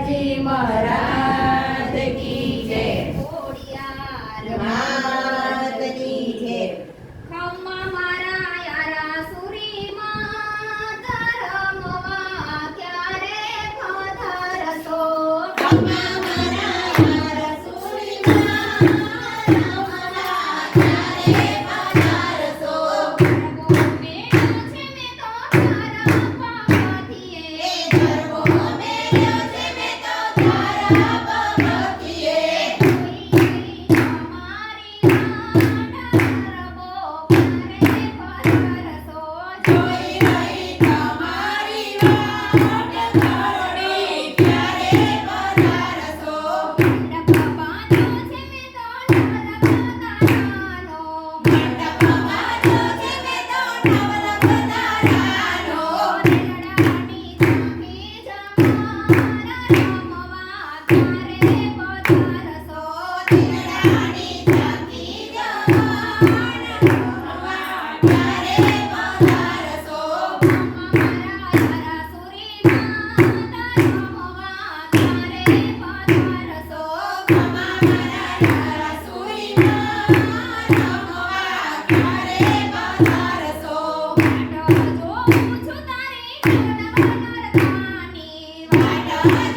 जी महाराज की जय। ખોડિયાર मात की जय। ખમ્મા મારા યારા સુરીમાં ધર્મવા ક્યારે પધારશો? ખમ્મા મારા યારા સુરીમાં ધર્મવા ક્યારે પધારશો? ધર્મો મેળ્યો છે મેં તો તારા પાવાથીએ. ધર્મો મેળ્યો છે મેં તો તારા પગથિયે. જોઈ રહી તમારી વાટ ધરણી ક્યારે પધારશો? જોઈ રહી તમારી વાટ ધરણી ક્યારે પધારશો? મંડપ બાંધ્યો છે મેં તો નવલખધારાનો. મંડપ બાંધ્યો છે મેં તો નવલખધારાનો. રેલડાની ઝાંખી જમારા રમવા ક્યારે પધારશો? દિલડાની ઝાંખી જમાડ રમવા ક્યારે પધારશો? ખમ્મા મારા યારા સુરીમાં ધર્મવા ક્યારે પધારશો? ખમ્મા મારા યારા સુરીમાં રમવા ક્યારે પધારશો? વાટ જોઉં છું તારી નવલખધારાની. વાટ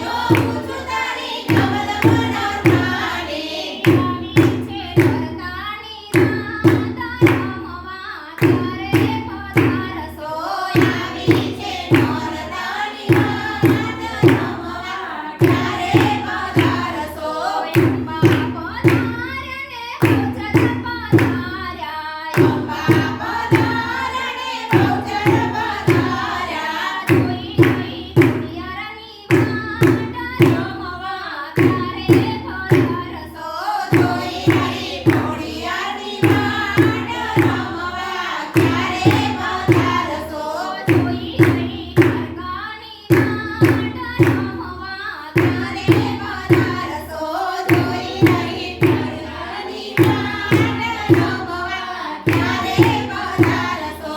જોઉં છું તારી નવલખધારાની. આવી છે દ્વારકાની રાત રમવા ક્યારે પધારશો? આવી છે નોરતાની રાત રમવા ક્યારે પધારશો? અંબા પધારને ભોજન પધાર્યા. અંબા પધારને ભોજન પધાર્યા. જોઈ રહી ખોડિયારની વાટ રમવા ક્યારે પધારશો? જોઈ રહી ખોડિયારની વાટ રમવા ક્યારે પધારશો? જોઈ રહી દ્વારકાની રાત રમવા ક્યારે પધારશો? જોઈ રહી દ્વારકાની વાટ રમવા ક્યારે પધારશો?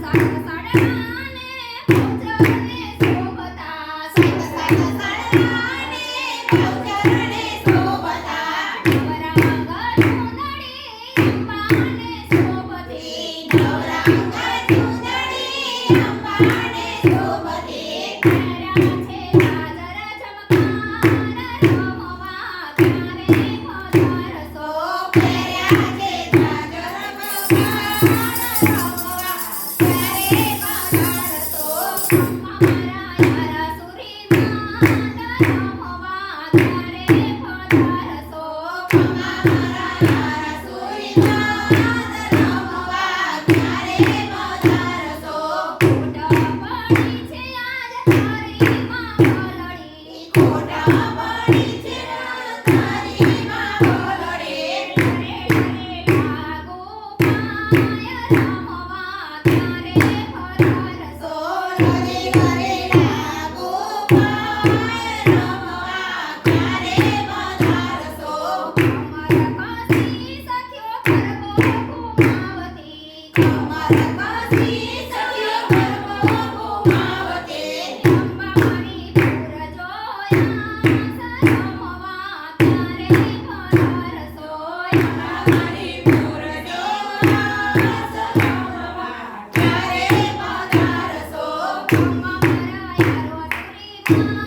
સાત સાડવાને ભોજને શોભતા. સાત સાત સાડવાને ભોજને શોભતા. નવરંગ ચૂંદડી અંબાને શોભતી. નવરંગ ચૂંદડી અંબાને શોભતી. પહેર્યા છે ગાજર ચમકાર રમવા ક્યારે પધારશો? પહેર્યા છે ગાજર મકર રમવા ક્યારે પધારશો? ખમ્મા મારા યારા સુરીમાં રમવા ક્યારે પધારશો? ખમ્મા મારા યારા સુરીમાં રમવા ક્યારે પધારશો? ખોટ પડી છે આજ તારીમાં ભલડી. ખોટા પડી છે તારીમાં ભલડી. રે લાગુ પાય રમવા ક્યારે પધારશો? ઘરે ઘરે લાગુ પાય રમવા ક્યારે પધારશો? અમર કાશી સખ્યો ગરબો ઘુમાવતી. અમર કાશી સખ્યો ગરબો ઘુમાવતી. અંબા મારી પૂર જોયા રમવા ક્યારે પધારશો? મારી પૂર જોવાસ રમવા ક્યારે પધારશો? ખમ્મા મારા યારો સુરીમાં